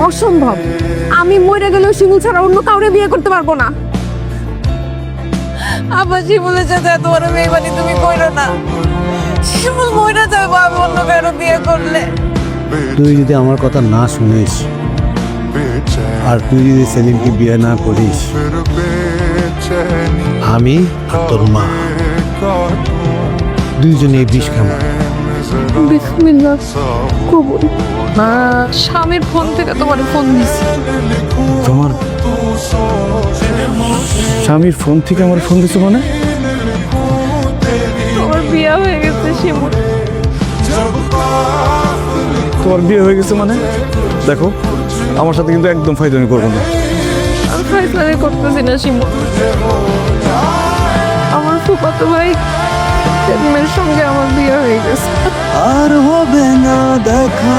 অসম্ভব। আমি মরে গেলেও শিমুল ছাড়া অন্য কাউরে বিয়ে করতে পারবো না। আবার শিমুলের সাথে এত বড় মেয়েবানি তুমি কইরো না। শিমুল মইরা যাবে আমি অন্য কারো বিয়ে করলে। তুই যদি আমার কথা না শুনিস আর তুই যদি সেলিমকে বিয়ে না করিস, আমি আর তোর মা দুইজনে এই বিষ খাবো। বিসমিল্লাহ কবুল। স্বামীর ফোন থেকে তোমার ফোন দিছি। তোমার স্বামীর ফোন থেকে আমার ফোন দিছো মানে? তোমার বিয়ে হয়ে গেছে শিমুল। তোমার বিয়ে হয়ে গেছে মানে? দেখো, আমার সাথে কিন্তু একদম ফাইজলামি করবো না। আমি ফাইসলামি করতেছি না শিমুল। আমার ফুফাতো ভাই সেলিমের সঙ্গে আমার বিয়ে হয়ে গেছে। আর হবে না দেখা